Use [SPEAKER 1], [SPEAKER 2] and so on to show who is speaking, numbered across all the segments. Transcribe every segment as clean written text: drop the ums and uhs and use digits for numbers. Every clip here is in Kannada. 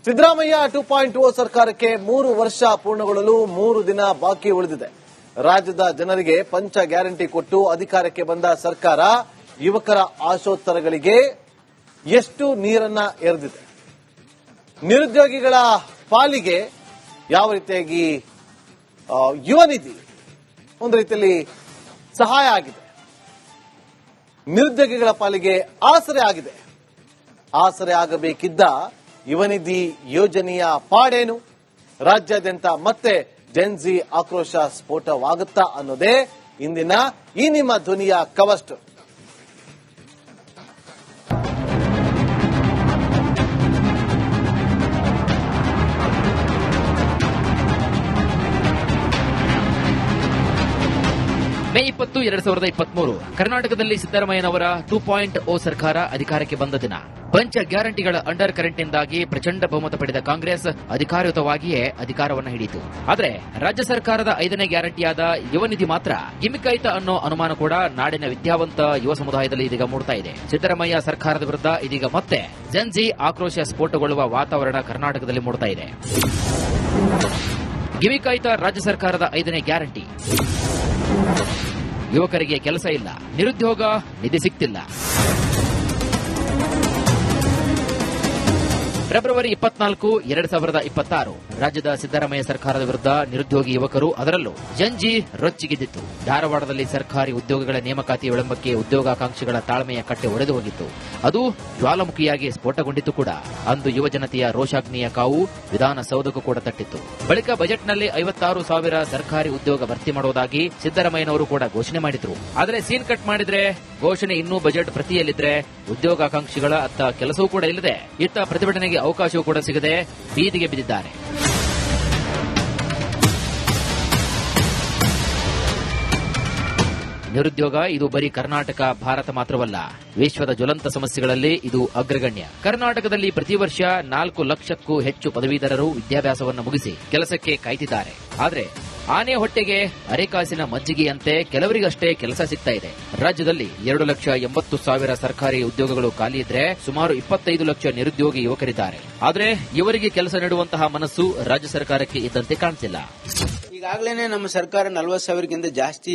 [SPEAKER 1] ಸಿದ್ದರಾಮಯ್ಯ 2.0 ಸರ್ಕಾರಕ್ಕೆ 3 ವರ್ಷ ಪೂರ್ಣಗೊಳ್ಳಲು 3 ದಿನ ಬಾಕಿ ಉಳಿದಿದೆ. ರಾಜ್ಯದ ಜನರಿಗೆ ಪಂಚ ಗ್ಯಾರಂಟಿ ಕೊಟ್ಟು ಅಧಿಕಾರಕ್ಕೆ ಬಂದ ಸರ್ಕಾರ ಯುವಕರ ಆಶೋತ್ತರಗಳಿಗೆ ಎಷ್ಟು ನೀರನ್ನ ಎರೆದಿದೆ? ನಿರುದ್ಯೋಗಿಗಳ ಪಾಲಿಗೆ ಯಾವ ರೀತಿಯಾಗಿ ಯುವ ನಿಧಿ ಒಂದು ರೀತಿಯಲ್ಲಿ ಸಹಾಯ ಆಗಿದೆ, ನಿರುದ್ಯೋಗಿಗಳ ಪಾಲಿಗೆ ಆಸರೆ ಆಗಿದೆ. ಆಸರೆ ಆಗಬೇಕಿದ್ದ ಯುವ ನಿಧಿ ಯೋಜನೆಯ ಪಾಡೇನು? ರಾಜ್ಯಾದ್ಯಂತ ಮತ್ತೆ ಜೆನ್ಜಿ ಆಕ್ರೋಶ ಸ್ಫೋಟವಾಗುತ್ತಾ ಅನ್ನೋದೇ ಇಂದಿನ ಈ ನಿಮ್ಮ ಧ್ವನಿಯ ಕವಸ್ಟ್.
[SPEAKER 2] ಮೇ 20, 2023 ಕರ್ನಾಟಕದಲ್ಲಿ ಸಿದ್ದರಾಮಯ್ಯನವರ 2.0 ಸರ್ಕಾರ ಅಧಿಕಾರಕ್ಕೆ ಬಂದ ದಿನ. ಪಂಚ ಗ್ಯಾರಂಟಿಗಳ ಅಂಡರ್ ಕರೆಂಟ್ನಿಂದಾಗಿ ಪ್ರಚಂಡ ಬಹುಮತ ಪಡೆದ ಕಾಂಗ್ರೆಸ್ ಅಧಿಕಾರಯುತವಾಗಿಯೇ ಅಧಿಕಾರವನ್ನು ಹಿಡಿಯಿತು. ಆದರೆ ರಾಜ್ಯ ಸರ್ಕಾರದ 5ನೇ ಗ್ಯಾರಂಟಿಯಾದ ಯುವ ನಿಧಿ ಮಾತ್ರ ಗಿಮಿಕ್ ಆಯ್ತಾ ಅನ್ನೋ ಅನುಮಾನ ಕೂಡ ನಾಡಿನ ವಿದ್ಯಾವಂತ ಯುವ ಸಮುದಾಯದಲ್ಲಿ ಇದೀಗ ಮೂಡ್ತಾ ಇದೆ. ಸಿದ್ದರಾಮಯ್ಯ ಸರ್ಕಾರದ ವಿರುದ್ಧ ಇದೀಗ ಮತ್ತೆ ಜೆನ್ಜಿ ಆಕ್ರೋಶ ಸ್ಫೋಟಗೊಳ್ಳುವ ವಾತಾವರಣ ಕರ್ನಾಟಕದಲ್ಲಿ ಮೂಡ್ತಾ ಇದೆ. ಗಿಮಿಕ್ ಆಯ್ತಾ ರಾಜ್ಯ ಸರ್ಕಾರದ 5ನೇ ಗ್ಯಾರಂಟಿ? ಯುವಕರಿಗೆ ಕೆಲಸ ಇಲ್ಲ, ನಿರುದ್ಯೋಗ ನಿಧಿ ಸಿಗ್ತಿಲ್ಲ. ಫೆಬ್ರವರಿ 24, 2026 ರಾಜ್ಯದ ಸಿದ್ದರಾಮಯ್ಯ ಸರ್ಕಾರದ ವಿರುದ್ಧ ನಿರುದ್ಯೋಗಿ ಯುವಕರು, ಅದರಲ್ಲೂ ಜಂಜಿ ರೊಚ್ಚಿಗೆದ್ದಿತ್ತು. ಧಾರವಾಡದಲ್ಲಿ ಸರ್ಕಾರಿ ಉದ್ಯೋಗಗಳ ನೇಮಕಾತಿ ವಿಳಂಬಕ್ಕೆ ಉದ್ಯೋಗಾಕಾಂಕ್ಷಿಗಳ ತಾಳ್ಮೆಯ ಕಟ್ಟೆ ಒಡೆದು ಹೋಗಿತ್ತು. ಅದು ಜ್ವಾಲಾಮುಖಿಯಾಗಿ ಸ್ಫೋಟಗೊಂಡಿತ್ತು ಕೂಡ. ಅಂದು ಯುವಜನತೆಯ ರೋಷಾಗ್ನಿಯ ಕಾವು ವಿಧಾನಸೌಧಕ್ಕೂ ಕೂಡ ತಟ್ಟಿತ್ತು. ಬಳಿಕ ಬಜೆಟ್ನಲ್ಲಿ 56,000 ಸರ್ಕಾರಿ ಉದ್ಯೋಗ ಭರ್ತಿ ಮಾಡುವುದಾಗಿ ಸಿದ್ದರಾಮಯ್ಯನವರು ಕೂಡ ಘೋಷಣೆ ಮಾಡಿದ್ರು. ಆದರೆ ಸೀನ್ ಕಟ್ ಮಾಡಿದ್ರೆ ಘೋಷಣೆ ಇನ್ನೂ ಬಜೆಟ್ ಪ್ರತಿಯಲ್ಲಿದ್ರೆ ಉದ್ಯೋಗಾಕಾಂಕ್ಷಿಗಳ ಅತ್ತ ಕೆಲಸವೂ ಕೂಡ ಇಲ್ಲದೆ ಇತ್ತ ಪ್ರತಿಭಟನೆಗೆ ಅವಕಾಶವೂ ಕೂಡ ಸಿಗದೆ ಬೀದಿಗೆ ಬಿದ್ದಿದ್ದಾರೆ. ನಿರುದ್ಯೋಗ ಇದು ಬರೀ ಕರ್ನಾಟಕ, ಭಾರತ ಮಾತ್ರವಲ್ಲ, ವಿಶ್ವದ ಜ್ವಲಂತ ಸಮಸ್ಯೆಗಳಲ್ಲಿ ಇದು ಅಗ್ರಗಣ್ಯ. ಕರ್ನಾಟಕದಲ್ಲಿ ಪ್ರತಿ ವರ್ಷ 4 ಲಕ್ಷಕ್ಕೂ ಹೆಚ್ಚು ಪದವೀಧರರು ವಿದ್ಯಾಭ್ಯಾಸವನ್ನು ಮುಗಿಸಿ ಕೆಲಸಕ್ಕೆ ಕಾಯ್ತಿದ್ದಾರೆ. ಆದರೆ ಆನೆ ಹೊಟ್ಟೆಗೆ ಅರೆಕಾಸಿನ ಮಜ್ಜಿಗೆಯಂತೆ ಕೆಲವರಿಗಷ್ಟೇ ಕೆಲಸ ಸಿಗ್ತಾ ಇದೆ. ರಾಜ್ಯದಲ್ಲಿ 2,80,000 ಸರ್ಕಾರಿ ಉದ್ಯೋಗಗಳು ಖಾಲಿ ಇದ್ರೆ ಸುಮಾರು 25 ಲಕ್ಷ ನಿರುದ್ಯೋಗಿ ಯುವಕರಿದ್ದಾರೆ. ಆದರೆ ಇವರಿಗೆ ಕೆಲಸ ನೀಡುವಂತಹ ಮನಸ್ಸು ರಾಜ್ಯ ಸರ್ಕಾರಕ್ಕೆ ಇದ್ದಂತೆ ಕಾಣಿಸಿಲ್ಲ.
[SPEAKER 3] ಈಗಾಗಲೇ ನಮ್ಮ ಸರ್ಕಾರ 40,000ಕ್ಕಿಂತ ಜಾಸ್ತಿ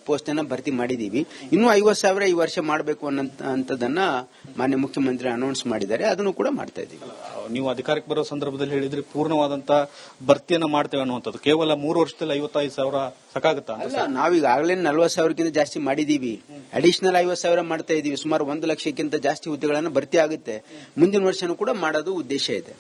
[SPEAKER 3] ಪೋಸ್ಟ್ ಅನ್ನ ಭರ್ತಿ ಮಾಡಿದೀವಿ. ಇನ್ನೂ 50,000 ಈ ವರ್ಷ ಮಾಡಬೇಕು ಅನ್ನೋದನ್ನ ಮಾನ್ಯ ಮುಖ್ಯಮಂತ್ರಿ ಅನೌನ್ಸ್ ಮಾಡಿದ್ದಾರೆ. ಅದನ್ನು ಕೂಡ ಮಾಡ್ತಾ ಇದ್ದೀವಿ.
[SPEAKER 4] ನೀವು ಅಧಿಕಾರಕ್ಕೆ ಬರೋ ಸಂದರ್ಭದಲ್ಲಿ ಹೇಳಿದ್ರೆ ಪೂರ್ಣವಾದಂತ ಭರ್ತಿಯನ್ನ ಮಾಡ್ತೇವೆ ಅನ್ನುವಂಥದ್ದು. ಕೇವಲ 3 ವರ್ಷದಲ್ಲಿ 55,000 ಸಾಕಾಗುತ್ತಾ?
[SPEAKER 3] ಅಲ್ಲ, ನಾವೀಗಾಗಲೇ 40,000ಕ್ಕಿಂತ ಜಾಸ್ತಿ ಮಾಡಿದೀವಿ. ಅಡಿಷನಲ್ 50,000 ಮಾಡ್ತಾ ಇದೀವಿ. ಸುಮಾರು 1 ಲಕ್ಷಕ್ಕಿಂತ ಜಾಸ್ತಿ ಹುದ್ದೆಗಳನ್ನು ಭರ್ತಿ ಆಗುತ್ತೆ. ಮುಂದಿನ ವರ್ಷನೂ ಕೂಡ ಮಾಡೋದು ಉದ್ದೇಶ ಇದೆ.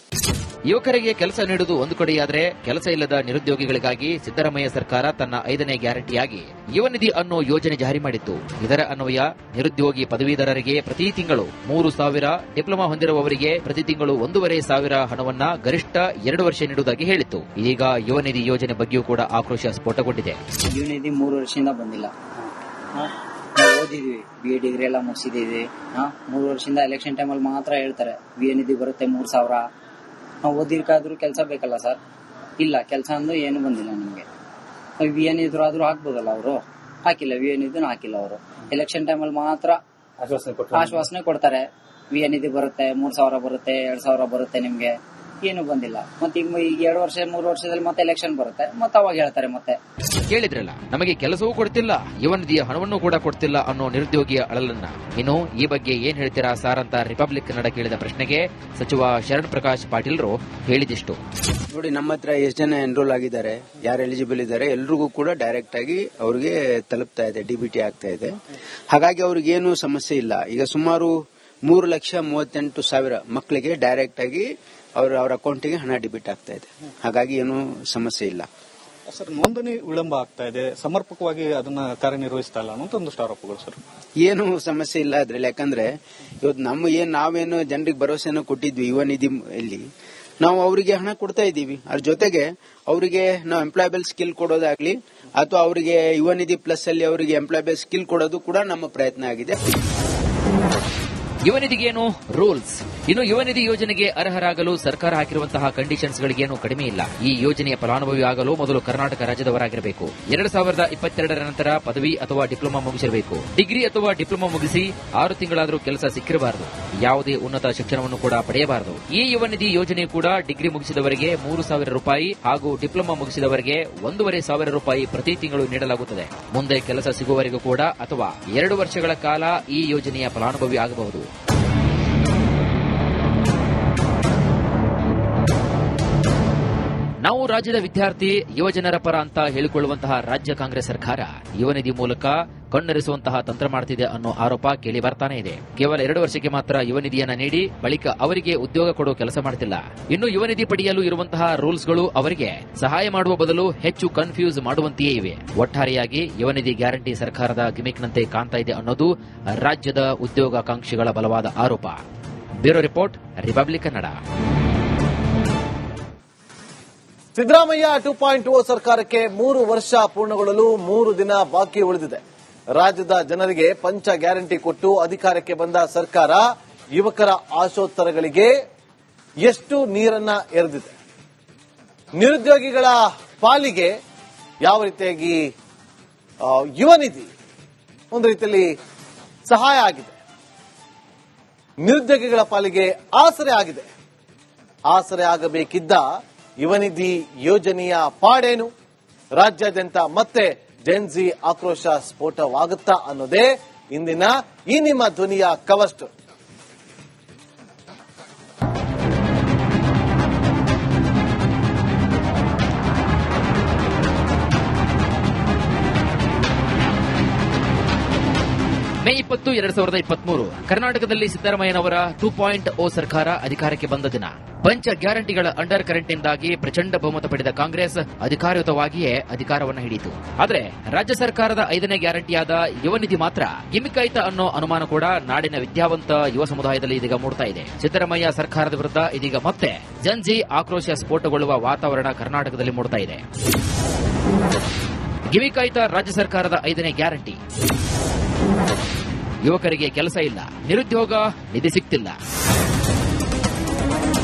[SPEAKER 2] ಯುವಕರಿಗೆ ಕೆಲಸ ನೀಡುವುದು ಒಂದು ಕಡೆಯಾದರೆ, ಕೆಲಸ ಇಲ್ಲದ ನಿರುದ್ಯೋಗಿಗಳಿಗಾಗಿ ಸಿದ್ದರಾಮಯ್ಯ ಸರ್ಕಾರ ತನ್ನ 5ನೇ ಗ್ಯಾರಂಟಿಯಾಗಿ ಯುವ ನಿಧಿ ಅನ್ನೋ ಯೋಜನೆ ಜಾರಿ ಮಾಡಿತ್ತು. ಇದರ ಅನ್ವಯ ನಿರುದ್ಯೋಗಿ ಪದವೀಧರರಿಗೆ ಪ್ರತಿ ತಿಂಗಳು 3,000, ಡಿಪ್ಲೊಮಾ ಹೊಂದಿರುವವರಿಗೆ ಪ್ರತಿ ತಿಂಗಳು 1,500 ಹಣವನ್ನ ಗರಿಷ್ಠ 2 ವರ್ಷ ನೀಡುವುದಾಗಿ ಹೇಳಿತ್ತು. ಈಗ ಯುವ ನಿಧಿ ಯೋಜನೆ ಬಗ್ಗೆಯೂ ಕೂಡ ಆಕ್ರೋಶ ಸ್ಫೋಟಗೊಂಡಿದೆ.
[SPEAKER 5] ಯುವ ನಿಧಿ 3 ವರ್ಷದಿಂದ ಬಂದಿಲ್ಲ. ಓದಿದ್ವಿ, BA ಡಿಗ್ರಿ ಎಲ್ಲ ಮುಗಿಸಿದೀವಿ. 3 ವರ್ಷದಿಂದ ಎಲೆಕ್ಷನ್ ಟೈಮಲ್ಲಿ ಮಾತ್ರ ಹೇಳ್ತಾರೆ ಯುವ ನಿಧಿ ಬರುತ್ತೆ 3,000. ನಾವು ಓದಿರ್ಕಾದ್ರೂ ಕೆಲಸ ಬೇಕಲ್ಲ ಸರ್. ಇಲ್ಲ, ಕೆಲಸ ಅಂದ್ರೆ ಏನು ಬಂದಿಲ್ಲ ನಮ್ಗೆ. ವಿ ಎನ್ ಇದ್ರು ಆದ್ರೂ ಹಾಕ್ಬೋದಲ್ಲ, ಅವರು ಹಾಕಿಲ್ಲ. ವಿ ಎನ್ ಇದ್ರು ಹಾಕಿಲ್ಲ. ಅವರು ಎಲೆಕ್ಷನ್ ಟೈಮಲ್ಲಿ ಮಾತ್ರ ಆಶ್ವಾಸನೆ ಕೊಡ್ತಾರೆ. ವಿ ಎನ್ ನಿಧಿ ಬರುತ್ತೆ, 3,000 ಬರುತ್ತೆ, 2,000 ಬರುತ್ತೆ, ನಿಮ್ಗೆ ಏನು ಬಂದಿಲ್ಲ. ಮತ್ತೆ ಈಗ 2 ವರ್ಷ 3 ವರ್ಷದಲ್ಲಿ ಮತ್ತೆ ಎಲೆಕ್ಷನ್ ಬರುತ್ತೆ, ಮತ್ತೆ ಅವಾಗ ಹೇಳ್ತಾರೆ. ಮತ್ತೆ
[SPEAKER 2] ಕೇಳಿದ್ರಲ್ಲ, ನಮಗೆ ಕೆಲಸವೂ ಕೊಡ್ತಿಲ್ಲ, ಯುವ ನಿಧಿಯ ಹಣವನ್ನು ಕೂಡ ಕೊಡ್ತಿಲ್ಲ ಅನ್ನೋ ನಿರುದ್ಯೋಗಿಯ ಅಳಲನ್ನ. ಇನ್ನು ಈ ಬಗ್ಗೆ ಏನ್ ಹೇಳ್ತೀರಾ ಸಾರ್ ಅಂತ ರಿಪಬ್ಲಿಕ್ ಕನ್ನಡ ಕೇಳಿದ ಪ್ರಶ್ನೆಗೆ ಸಚಿವ ಶರಣ್ ಪ್ರಕಾಶ್ ಪಾಟೀಲ್ರು ಹೇಳಿದಿಷ್ಟು.
[SPEAKER 3] ನೋಡಿ, ನಮ್ಮ ಹತ್ರ ಎಷ್ಟು ಜನ ಎನ್ರೋಲ್ ಆಗಿದ್ದಾರೆ, ಯಾರು ಎಲಿಜಿಬಲ್ ಇದ್ದಾರೆ, ಎಲ್ರಿಗೂ ಕೂಡ ಡೈರೆಕ್ಟ್ ಆಗಿ ಅವ್ರಿಗೆ ತಲುಪ್ತಾ ಇದೆ, DBT ಆಗ್ತಾ ಇದೆ. ಹಾಗಾಗಿ ಅವ್ರಿಗೇನು ಸಮಸ್ಯೆ ಇಲ್ಲ. ಈಗ ಸುಮಾರು 3,38,000 ಮಕ್ಕಳಿಗೆ ಡೈರೆಕ್ಟ್ ಆಗಿ ಅವರ ಅಕೌಂಟಿಗೆ ಹಣ ಡೆಬಿಟ್ ಆಗ್ತಾ ಇದೆ. ಹಾಗಾಗಿ ಏನು ಸಮಸ್ಯೆ ಇಲ್ಲ.
[SPEAKER 4] ಸರ್, ನೋಂದಣಿ ವಿಳಂಬ ಆಗ್ತಾ ಇದೆ, ಸಮರ್ಪಕವಾಗಿ ಅದನ್ನ ಕಾರ್ಯನಿರ್ವಹಿಸ್ತಾ ಇಲ್ಲ ಅನ್ನೋ ಒಂದಷ್ಟು ಆರೋಪಗಳು ಸರ್.
[SPEAKER 3] ಏನು ಸಮಸ್ಯೆ ಇಲ್ಲ ಅದ್ರಲ್ಲಿ. ಯಾಕಂದ್ರೆ ಇವತ್ತು ನಾವೇನು ಜನರಿಗೆ ಭರವಸೆಯನ್ನು ಕೊಟ್ಟಿದ್ವಿ ಯುವ ನಿಧಿ ಇಲ್ಲಿ, ನಾವು ಅವರಿಗೆ ಹಣ ಕೊಡ್ತಾ ಇದ್ದೀವಿ. ಅದ್ರ ಜೊತೆಗೆ ಅವರಿಗೆ ನಾವು ಎಂಪ್ಲಾಯಬಲ್ ಸ್ಕಿಲ್ ಕೊಡೋದಾಗ್ಲಿ ಅಥವಾ ಅವರಿಗೆ ಯುವ ನಿಧಿ ಪ್ಲಸ್ ಅಲ್ಲಿ ಅವರಿಗೆ ಎಂಪ್ಲಾಯಬಲ್ ಸ್ಕಿಲ್ ಕೊಡೋದು ಕೂಡ ನಮ್ಮ ಪ್ರಯತ್ನ ಆಗಿದೆ.
[SPEAKER 2] ಯುವ ನಿಧಿಗೇನು ರೂಲ್ಸ್, ಇನ್ನು ಯುವ ನಿಧಿ ಯೋಜನೆಗೆ ಅರ್ಹರಾಗಲು ಸರ್ಕಾರ ಹಾಕಿರುವಂತಹ ಕಂಡೀಷನ್ಸ್ಗಳಿಗೇನು ಕಡಿಮೆ ಇಲ್ಲ. ಈ ಯೋಜನೆಯ ಫಲಾನುಭವಿ ಆಗಲು ಮೊದಲು ಕರ್ನಾಟಕ ರಾಜ್ಯದವರಾಗಿರಬೇಕು. 2022ರ ನಂತರ ಪದವಿ ಅಥವಾ ಡಿಪ್ಲೊಮಾ ಮುಗಿಸಿರಬೇಕು. ಡಿಗ್ರಿ ಅಥವಾ ಡಿಪ್ಲೊಮಾ ಮುಗಿಸಿ 6 ತಿಂಗಳಾದರೂ ಕೆಲಸ ಸಿಕ್ಕಿರಬಾರದು. ಯಾವುದೇ ಉನ್ನತ ಶಿಕ್ಷಣವನ್ನು ಕೂಡ ಪಡೆಯಬಾರದು. ಈ ಯುವ ನಿಧಿ ಯೋಜನೆ ಕೂಡ ಡಿಗ್ರಿ ಮುಗಿಸಿದವರಿಗೆ 3,000 ರೂಪಾಯಿ ಹಾಗೂ ಡಿಪ್ಲೊಮಾ ಮುಗಿಸಿದವರಿಗೆ 1,500 ರೂಪಾಯಿ ಪ್ರತಿ ತಿಂಗಳು ನೀಡಲಾಗುತ್ತದೆ. ಮುಂದೆ ಕೆಲಸ ಸಿಗುವವರೆಗೂ ಕೂಡ ಅಥವಾ 2 ವರ್ಷಗಳ ಕಾಲ ಈ ಯೋಜನೆಯ ಫಲಾನುಭವಿ ಆಗಬಹುದು. ನಾವು ರಾಜ್ಯದ ವಿದ್ಯಾರ್ಥಿ ಯುವಜನರ ಪರ ಅಂತ ಹೇಳಿಕೊಳ್ಳುವಂತಹ ರಾಜ್ಯ ಕಾಂಗ್ರೆಸ್ ಸರ್ಕಾರ ಯುವ ನಿಧಿ ಮೂಲಕ ಕಣ್ಣರಿಸುವಂತಹ ತಂತ್ರ ಮಾಡುತ್ತಿದೆ ಅನ್ನೋ ಆರೋಪ ಕೇಳಿ ಬರ್ತಾನೆ ಇದೆ. ಕೇವಲ 2 ವರ್ಷಕ್ಕೆ ಮಾತ್ರ ಯುವ ನಿಧಿಯನ್ನ ನೀಡಿ ಬಳಿಕ ಅವರಿಗೆ ಉದ್ಯೋಗ ಕೊಡುವ ಕೆಲಸ ಮಾಡುತ್ತಿಲ್ಲ. ಇನ್ನು ಯುವ ನಿಧಿ ಪಡೆಯಲು ಇರುವಂತಹ ರೂಲ್ಸ್ಗಳು ಅವರಿಗೆ ಸಹಾಯ ಮಾಡುವ ಬದಲು ಹೆಚ್ಚು ಕನ್ಫ್ಯೂಸ್ ಮಾಡುವಂತೆಯೇ ಇವೆ. ಒಟ್ಟಾರೆಯಾಗಿ ಯುವ ನಿಧಿ ಗ್ಯಾರಂಟಿ ಸರ್ಕಾರದ ಗಿಮಿಕ್ನಂತೆ ಕಾಣ್ತಾ ಇದೆ ಅನ್ನೋದು ರಾಜ್ಯದ ಉದ್ಯೋಗಾಕಾಂಕ್ಷಿಗಳ ಬಲವಾದ ಆರೋಪ. Bureau report, republic Kannada.
[SPEAKER 1] Siddaramaiah 2.0 ಸರ್ಕಾರಕ್ಕೆ 3 ವರ್ಷ ಪೂರ್ಣಗೊಳ್ಳಲು 3 ದಿನ ಬಾಕಿ ಉಳಿದಿದೆ. ರಾಜ್ಯದ ಜನರಿಗೆ ಪಂಚ ಗ್ಯಾರಂಟಿ ಕೊಟ್ಟು ಅಧಿಕಾರಕ್ಕೆ ಬಂದ ಸರ್ಕಾರ ಯುವಕರ ಆಶೋತ್ತರಗಳಿಗೆ ಎಷ್ಟು ನೀರನ್ನ ಎರೆದಿದೆ? ನಿರುದ್ಯೋಗಿಗಳ ಪಾಲಿಗೆ ಯಾವ ರೀತಿಯಾಗಿ ಯುವ ನಿಧಿ ಒಂದು ರೀತಿಯಲ್ಲಿ ಸಹಾಯ ಆಗಿದೆ, ನಿರುದ್ಯೋಗಿಗಳ ಪಾಲಿಗೆ ಆಸರೆ ಆಗಿದೆ. ಆಸರೆ ಆಗಬೇಕಿದ್ದ ಯುವ ನಿಧಿ ಯೋಜನೆಯ ಪಾಡೇನು? ರಾಜ್ಯಾದ್ಯಂತ ಮತ್ತೆ ಜೆನ್ಜಿ ಆಕ್ರೋಶ ಸ್ಫೋಟವಾಗುತ್ತಾ ಅನ್ನೋದೇ ಇಂದಿನ ಈ ನಿಮ್ಮ ಧ್ವನಿಯ ಕವರ್ ಸ್ಟೋರಿ.
[SPEAKER 2] ಮೇ 20, 2023 ಕರ್ನಾಟಕದಲ್ಲಿ ಸಿದ್ದರಾಮಯ್ಯನವರ 2.0 ಸರ್ಕಾರ ಅಧಿಕಾರಕ್ಕೆ ಬಂದ ದಿನ. ಪಂಚ ಗ್ಯಾರಂಟಿಗಳ ಅಂಡರ್ ಕರೆಂಟ್ನಿಂದಾಗಿ ಪ್ರಚಂಡ ಬಹುಮತ ಪಡೆದ ಕಾಂಗ್ರೆಸ್ ಅಧಿಕಾರಯುತವಾಗಿಯೇ ಅಧಿಕಾರವನ್ನು ಹಿಡಿಯಿತು. ಆದರೆ ರಾಜ್ಯ ಸರ್ಕಾರದ 5ನೇ ಗ್ಯಾರಂಟಿಯಾದ ಯುವ ನಿಧಿ ಮಾತ್ರ ಗಿಮಿಕ್ ಆಯ್ತಾ ಅನ್ನೋ ಅನುಮಾನ ಕೂಡ ನಾಡಿನ ವಿದ್ಯಾವಂತ ಯುವ ಸಮುದಾಯದಲ್ಲಿ ಇದೀಗ ಮೂಡ್ತಾ ಇದೆ. ಸಿದ್ದರಾಮಯ್ಯ ಸರ್ಕಾರದ ವಿರುದ್ಧ ಇದೀಗ ಮತ್ತೆ ಜನ್ಜಿ ಆಕ್ರೋಶ ಸ್ಫೋಟಗೊಳ್ಳುವ ವಾತಾವರಣ ಕರ್ನಾಟಕದಲ್ಲಿ ಮೂಡ್ತಾ ಇದೆ. ಗಿಮಿಕ್ ಆಯ್ತಾ ರಾಜ್ಯ ಸರ್ಕಾರದ 5ನೇ ಗ್ಯಾರಂಟಿ? ಯುವಕರಿಗೆ ಕೆಲಸ ಇಲ್ಲ, ನಿರುದ್ಯೋಗ ನಿಧಿ ಸಿಗ್ತಿಲ್ಲ.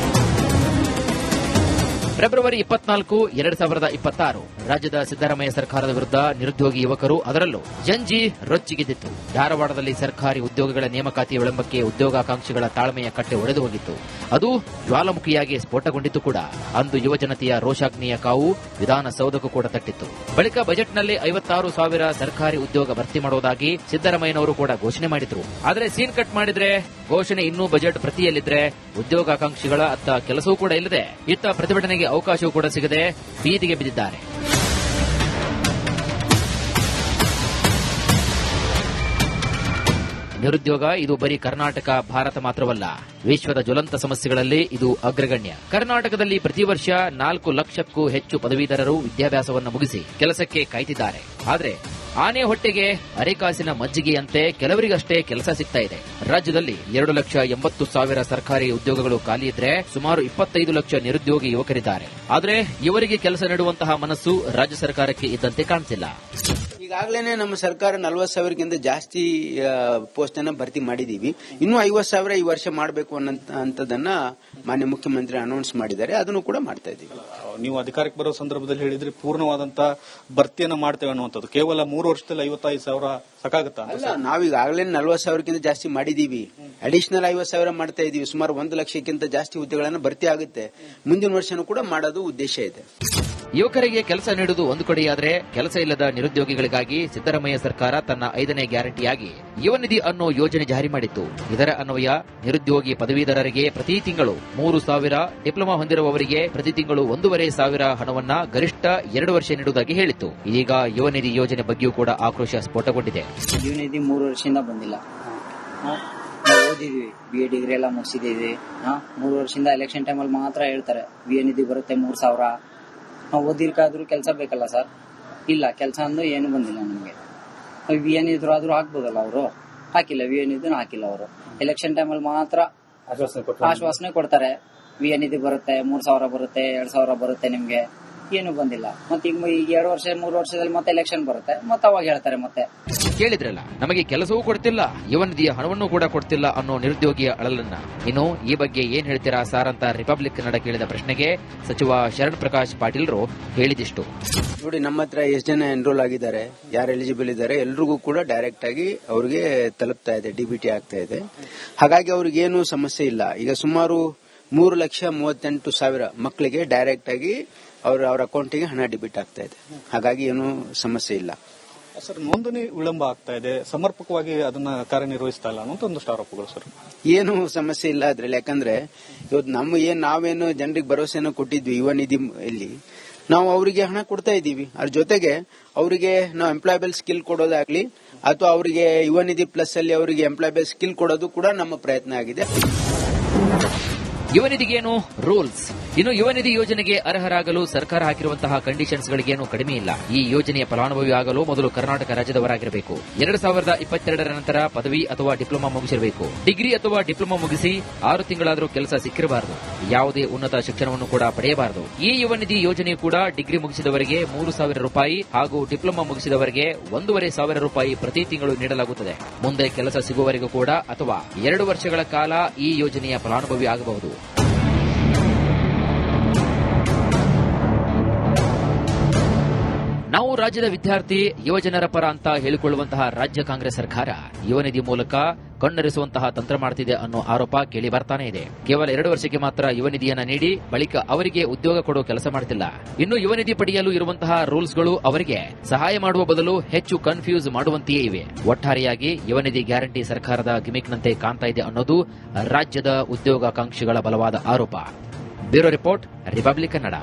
[SPEAKER 2] ಫೆಬ್ರವರಿ 24, 2026 ರಾಜ್ಯದ ಸಿದ್ದರಾಮಯ್ಯ ಸರ್ಕಾರದ ವಿರುದ್ಧ ನಿರುದ್ಯೋಗಿ ಯುವಕರು, ಅದರಲ್ಲೂ ಜಂಜಿ ರೊಚ್ಚಿಗೆದ್ದಿತ್ತು. ಧಾರವಾಡದಲ್ಲಿ ಸರ್ಕಾರಿ ಉದ್ಯೋಗಗಳ ನೇಮಕಾತಿ ವಿಳಂಬಕ್ಕೆ ಉದ್ಯೋಗಾಕಾಂಕ್ಷಿಗಳ ತಾಳ್ಮೆಯ ಕಟ್ಟೆ ಒಡೆದು ಹೋಗಿತ್ತು. ಅದು ಜ್ವಾಲಾಮುಖಿಯಾಗಿ ಸ್ಫೋಟಗೊಂಡಿತ್ತು ಕೂಡ. ಅಂದು ಯುವಜನತೆಯ ರೋಷಾಗ್ನಿಯ ಕಾವು ವಿಧಾನಸೌಧಕ್ಕೂ ಕೂಡ ತಟ್ಟಿತ್ತು. ಬಳಿಕ ಬಜೆಟ್ನಲ್ಲಿ 56,000 ಸರ್ಕಾರಿ ಉದ್ಯೋಗ ಭರ್ತಿ ಮಾಡುವುದಾಗಿ ಸಿದ್ದರಾಮಯ್ಯನವರು ಕೂಡ ಘೋಷಣೆ ಮಾಡಿದ್ರು. ಆದರೆ ಸೀನ್ ಕಟ್ ಮಾಡಿದ್ರೆ ಘೋಷಣೆ ಇನ್ನೂ ಬಜೆಟ್ ಪ್ರತಿಯಲ್ಲಿದ್ರೆ ಉದ್ಯೋಗಾಕಾಂಕ್ಷಿಗಳ ಅತ್ತ ಕೆಲಸವೂ ಕೂಡ ಇಲ್ಲದೆ ಇತ್ತ ಪ್ರತಿಭಟನೆಗೆ ಅವಕಾಶವೂ ಕೂಡ ಸಿಗದೆ ಬೀದಿಗೆ ಬಿದ್ದಿದ್ದಾರೆ. ನಿರುದ್ಯೋಗ ಇದು ಬರೀ ಕರ್ನಾಟಕ, ಭಾರತ ಮಾತ್ರವಲ್ಲ, ವಿಶ್ವದ ಜ್ವಲಂತ ಸಮಸ್ಯೆಗಳಲ್ಲಿ ಇದು ಅಗ್ರಗಣ್ಯ. ಕರ್ನಾಟಕದಲ್ಲಿ ಪ್ರತಿ ವರ್ಷ 4 ಲಕ್ಷಕ್ಕೂ ಹೆಚ್ಚು ಪದವೀಧರರು ವಿದ್ಯಾಭ್ಯಾಸವನ್ನು ಮುಗಿಸಿ ಕೆಲಸಕ್ಕೆ ಕಾಯ್ತಿದ್ದಾರೆ. ಆದರೆ ಆನೆ ಹೊಟ್ಟೆಗೆ ಅರೆಕಾಸಿನ ಮಜ್ಜಿಗೆಯಂತೆ ಕೆಲವರಿಗಷ್ಟೇ ಕೆಲಸ ಸಿಗ್ತಾ ಇದೆ. ರಾಜ್ಯದಲ್ಲಿ 2,80,000 ಸರ್ಕಾರಿ ಉದ್ಯೋಗಗಳು ಖಾಲಿ ಇದ್ರೆ ಸುಮಾರು 25 ಲಕ್ಷ ನಿರುದ್ಯೋಗಿ ಯುವಕರಿದ್ದಾರೆ. ಆದರೆ ಇವರಿಗೆ ಕೆಲಸ ನೀಡುವಂತಹ ಮನಸ್ಸು ರಾಜ್ಯ ಸರ್ಕಾರಕ್ಕೆ ಇದ್ದಂತೆ ಕಾಣ್ತಿಲ್ಲ.
[SPEAKER 3] ಈಗಾಗಲೇ ನಮ್ಮ ಸರ್ಕಾರ 40,000ಕ್ಕಿಂತ ಜಾಸ್ತಿ ಪೋಸ್ಟ್ ಅನ್ನ ಭರ್ತಿ ಮಾಡಿದೀವಿ. ಇನ್ನೂ 50,000 ಈ ವರ್ಷ ಮಾಡಬೇಕು ಅನ್ನೋದನ್ನ ಮಾನ್ಯ ಮುಖ್ಯಮಂತ್ರಿ ಅನೌನ್ಸ್ ಮಾಡಿದ್ದಾರೆ. ಅದನ್ನು ಕೂಡ ಮಾಡ್ತಾ ಇದ್ದೀವಿ.
[SPEAKER 4] ನೀವು ಅಧಿಕಾರಕ್ಕೆ ಬರೋ ಸಂದರ್ಭದಲ್ಲಿ ಹೇಳಿದ್ರೆ ಪೂರ್ಣವಾದಂತ ಭರ್ತಿಯನ್ನ ಮಾಡ್ತೇವೆ ಅನ್ನುವಂಥದ್ದು. ಕೇವಲ 3 ವರ್ಷದಲ್ಲಿ 55,000 ಸಾಕಾಗುತ್ತಾ?
[SPEAKER 3] ಅಲ್ಲ, ನಾವೀಗಾಗಲೇ 40,000ಕ್ಕಿಂತ ಜಾಸ್ತಿ ಮಾಡಿದೀವಿ. ಅಡಿಷನಲ್ 50,000 ಮಾಡ್ತಾ ಇದೀವಿ. ಸುಮಾರು 1 ಲಕ್ಷಕ್ಕಿಂತ ಜಾಸ್ತಿ ಹುದ್ದೆಗಳನ್ನು ಭರ್ತಿ ಆಗುತ್ತೆ. ಮುಂದಿನ ವರ್ಷನೂ ಕೂಡ ಮಾಡೋದು ಉದ್ದೇಶ ಇದೆ.
[SPEAKER 2] ಯುವಕರಿಗೆ ಕೆಲಸ ನೀಡುವುದು ಒಂದು ಕಡೆಯಾದರೆ, ಕೆಲಸ ಇಲ್ಲದ ನಿರುದ್ಯೋಗಿಗಳಿಗಾಗಿ ಸಿದ್ದರಾಮಯ್ಯ ಸರ್ಕಾರ ತನ್ನ 5ನೇ ಗ್ಯಾರಂಟಿಯಾಗಿ ಯುವ ನಿಧಿ ಅನ್ನೋ ಯೋಜನೆ ಜಾರಿ ಮಾಡಿತ್ತು. ಇದರ ಅನ್ವಯ ನಿರುದ್ಯೋಗಿ ಪದವೀಧರರಿಗೆ ಪ್ರತಿ ತಿಂಗಳು 3,000, ಡಿಪ್ಲೊಮಾ ಹೊಂದಿರುವವರಿಗೆ ಪ್ರತಿ ತಿಂಗಳು 1,500 ಹಣವನ್ನ ಗರಿಷ್ಠ 2 ವರ್ಷ ನೀಡುವುದಾಗಿ ಹೇಳಿತ್ತು. ಈಗ ಯುವ ನಿಧಿ ಯೋಜನೆ ಬಗ್ಗೆಯೂ ಕೂಡ ಆಕ್ರೋಶ ಸ್ಫೋಟಗೊಂಡಿದೆ.
[SPEAKER 5] ಯುವ ನಿಧಿ 3 ವರ್ಷದಿಂದ ಬಂದಿಲ್ಲ. ಓದಿದ್ವಿ, BA ಡಿಗ್ರಿ ಎಲ್ಲ ಮುಗಿಸಿದೀವಿ. 3 ವರ್ಷದಿಂದ ಎಲೆಕ್ಷನ್ ಟೈಮಲ್ಲಿ ಮಾತ್ರ ಹೇಳ್ತಾರೆ ಯುವ ನಿಧಿ ಬರುತ್ತೆ 3,000. ನಾವು ಓದಿರ್ಕಾದ್ರೂ ಕೆಲಸ ಬೇಕಲ್ಲ ಸರ್. ಇಲ್ಲ, ಕೆಲಸ ಅಂದು ಏನು ಬಂದಿಲ್ಲ ನಮಗೆ. ವಿ ಎನ್ ಇದ್ರು ಆದ್ರೂ ಹಾಕ್ಬೋದಲ್ಲ, ಅವರು ಹಾಕಿಲ್ಲ. ವಿ ಎನ್ ಇದನ್ನು ಹಾಕಿಲ್ಲ. ಅವರು ಎಲೆಕ್ಷನ್ ಟೈಮಲ್ಲಿ ಮಾತ್ರ ಆಶ್ವಾಸನೆ ಕೊಡ್ತಾರೆ. ವಿ ಎನ್ ನಿಧಿ ಬರುತ್ತೆ, 3,000 ಬರುತ್ತೆ, 2,000 ಬರುತ್ತೆ ನಿಮ್ಗೆ. ಏನು ಬಂದಿಲ್ಲ. ಮತ್ತೆ ಈಗ 2 ವರ್ಷ 3 ವರ್ಷದಲ್ಲಿ ಮತ್ತೆ ಎಲೆಕ್ಷನ್ ಬರುತ್ತೆ, ಮತ್ತೆ ಅವಾಗ ಹೇಳ್ತಾರೆ. ಮತ್ತೆ
[SPEAKER 2] ಕೇಳಿದ್ರಲ್ಲ, ನಮಗೆ ಕೆಲಸವೂ ಕೊಡ್ತಿಲ್ಲ, ಯುವ ನಿಧಿಯ ಹಣವನ್ನು ಕೂಡ ಕೊಡ್ತಿಲ್ಲ ಅನ್ನೋ ನಿರುದ್ಯೋಗಿಯ ಅಳಲನ್ನ. ಇನ್ನು ಈ ಬಗ್ಗೆ ಏನ್ ಹೇಳ್ತೀರಾ ಸಾರ್ ಅಂತ ರಿಪಬ್ಲಿಕ್ ಕನ್ನಡ ಕೇಳಿದ ಪ್ರಶ್ನೆಗೆ ಸಚಿವ ಶರಣ್ ಪ್ರಕಾಶ್ ಪಾಟೀಲ್ರು ಹೇಳಿದಿಷ್ಟು.
[SPEAKER 3] ನೋಡಿ, ನಮ್ಮ ಹತ್ರ ಎಷ್ಟು ಜನ ಎನ್ರೋಲ್ ಆಗಿದ್ದಾರೆ, ಯಾರು ಎಲಿಜಿಬಲ್ ಇದ್ದಾರೆ, ಎಲ್ರಿಗೂ ಕೂಡ ಡೈರೆಕ್ಟ್ ಆಗಿ ಅವ್ರಿಗೆ ತಲುಪ್ತಾ ಇದೆ, ಡಿಬಿಟಿ ಆಗ್ತಾ ಇದೆ. ಹಾಗಾಗಿ ಅವ್ರಿಗೇನು ಸಮಸ್ಯೆ ಇಲ್ಲ. ಈಗ ಸುಮಾರು 3,38,000 ಮಕ್ಕಳಿಗೆ ಡೈರೆಕ್ಟ್ ಆಗಿ ಅವ್ರ ಅಕೌಂಟಿಗೆ ಹಣ ಡೆಬಿಟ್ ಆಗ್ತಾ ಇದೆ. ಹಾಗಾಗಿ ಏನು ಸಮಸ್ಯೆ ಇಲ್ಲ.
[SPEAKER 4] ಸರ್, ನೋಂದಣಿ ವಿಳಂಬ ಆಗ್ತಾ ಇದೆ, ಸಮರ್ಪಕವಾಗಿ ಅದನ್ನ ಕಾರ್ಯನಿರ್ವಹಿಸ್ತಾ ಇಲ್ಲ ಅನ್ನೋ ಒಂದಷ್ಟು ಆರೋಪಗಳು ಸರ್.
[SPEAKER 3] ಏನು ಸಮಸ್ಯೆ ಇಲ್ಲ ಅದ್ರಲ್ಲಿ. ಯಾಕಂದ್ರೆ ಇವತ್ತು ನಾವೇನು ಜನರಿಗೆ ಭರವಸೆಯನ್ನು ಕೊಟ್ಟಿದ್ವಿ ಯುವ ನಿಧಿ ಇಲ್ಲಿ, ನಾವು ಅವರಿಗೆ ಹಣ ಕೊಡ್ತಾ ಇದ್ದೀವಿ. ಅದ್ರ ಜೊತೆಗೆ ಅವರಿಗೆ ನಾವು ಎಂಪ್ಲಾಯಬಲ್ ಸ್ಕಿಲ್ ಕೊಡೋದಾಗ್ಲಿ ಅಥವಾ ಅವರಿಗೆ ಯುವ ನಿಧಿ ಪ್ಲಸ್ ಅಲ್ಲಿ ಅವರಿಗೆ ಎಂಪ್ಲಾಯಬಲ್ ಸ್ಕಿಲ್ ಕೊಡೋದು ಕೂಡ ನಮ್ಮ ಪ್ರಯತ್ನ ಆಗಿದೆ.
[SPEAKER 2] ಯುವ ನಿಧಿಗೇನು ರೂಲ್ಸ್. ಇನ್ನು ಯುವ ನಿಧಿ ಯೋಜನೆಗೆ ಅರ್ಹರಾಗಲು ಸರ್ಕಾರ ಹಾಕಿರುವಂತಹ ಕಂಡೀಷನ್ಸ್ ಗಳಿಗೇನು ಕಡಿಮೆ ಇಲ್ಲ. ಈ ಯೋಜನೆಯ ಫಲಾನುಭವಿ ಆಗಲು ಮೊದಲು ಕರ್ನಾಟಕ ರಾಜ್ಯದವರಾಗಿರಬೇಕು. 2022ರ ನಂತರ ಪದವಿ ಅಥವಾ ಡಿಪ್ಲೊಮಾ ಮುಗಿಸಿರಬೇಕು. ಡಿಗ್ರಿ ಅಥವಾ ಡಿಪ್ಲೊಮಾ ಮುಗಿಸಿ 6 ತಿಂಗಳಾದರೂ ಕೆಲಸ ಸಿಕ್ಕಿರಬಾರದು. ಯಾವುದೇ ಉನ್ನತ ಶಿಕ್ಷಣವನ್ನು ಕೂಡ ಪಡೆಯಬಾರದು. ಈ ಯುವ ನಿಧಿ ಯೋಜನೆ ಕೂಡ ಡಿಗ್ರಿ ಮುಗಿಸಿದವರಿಗೆ 3,000 ರೂಪಾಯಿ ಹಾಗೂ ಡಿಪ್ಲೊಮಾ ಮುಗಿಸಿದವರಿಗೆ 1,500 ರೂಪಾಯಿ ಪ್ರತಿ ತಿಂಗಳು ನೀಡಲಾಗುತ್ತದೆ. ಮುಂದೆ ಕೆಲಸ ಸಿಗುವವರೆಗೂ ಕೂಡ ಅಥವಾ 2 ವರ್ಷಗಳ ಕಾಲ ಈ ಯೋಜನೆಯ ಫಲಾನುಭವಿ ಆಗಬಹುದು. ನಾವು ರಾಜ್ಯದ ವಿದ್ಯಾರ್ಥಿ ಯುವಜನರ ಪರ ಅಂತ ಹೇಳಿಕೊಳ್ಳುವಂತಹ ರಾಜ್ಯ ಕಾಂಗ್ರೆಸ್ ಸರ್ಕಾರ ಯುವ ನಿಧಿ ಮೂಲಕ ಕಣ್ಣರಿಸುವಂತಹ ತಂತ್ರ ಮಾಡುತ್ತಿದೆ ಅನ್ನೋ ಆರೋಪ ಕೇಳಿ ಬರ್ತಾನೆ ಇದೆ. ಕೇವಲ 2 ವರ್ಷಕ್ಕೆ ಮಾತ್ರ ಯುವ ನಿಧಿಯನ್ನ ನೀಡಿ ಬಳಿಕ ಅವರಿಗೆ ಉದ್ಯೋಗ ಕೊಡೋ ಕೆಲಸ ಮಾಡುತ್ತಿಲ್ಲ. ಇನ್ನು ಯುವ ನಿಧಿ ಪಡೆಯಲು ಇರುವಂತಹ ರೂಲ್ಸ್ಗಳು ಅವರಿಗೆ ಸಹಾಯ ಮಾಡುವ ಬದಲು ಹೆಚ್ಚು ಕನ್ಫ್ಯೂಸ್ ಮಾಡುವಂತೆಯೇ ಇವೆ. ಒಟ್ಟಾರೆಯಾಗಿ ಯುವ ನಿಧಿ ಗ್ಯಾರಂಟಿ ಸರ್ಕಾರದ ಗಿಮಿಕ್ನಂತೆ ಕಾಣ್ತಾ ಇದೆ ಅನ್ನೋದು ರಾಜ್ಯದ ಉದ್ಯೋಗಾಕಾಂಕ್ಷಿಗಳ ಬಲವಾದ ಆರೋಪ. Bureau report, republic Kannada.